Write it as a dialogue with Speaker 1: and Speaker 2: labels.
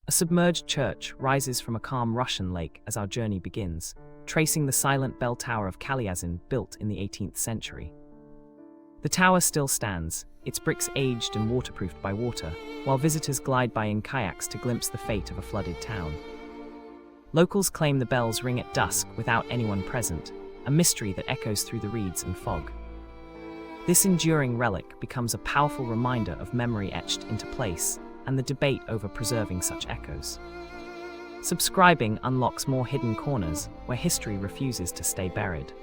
Speaker 1: A submerged church rises from a calm Russian lake as our journey begins, tracing the silent bell tower of Kalyazin built in the 18th century. The tower still stands, its bricks aged and waterproofed by water, while visitors glide by in kayaks to glimpse the fate of a flooded town. Locals claim the bells ring at dusk without anyone present, a mystery that echoes through the reeds and fog. This enduring relic becomes a powerful reminder of memory etched into place and the debate over preserving such echoes. Subscribing unlocks more hidden corners where history refuses to stay buried.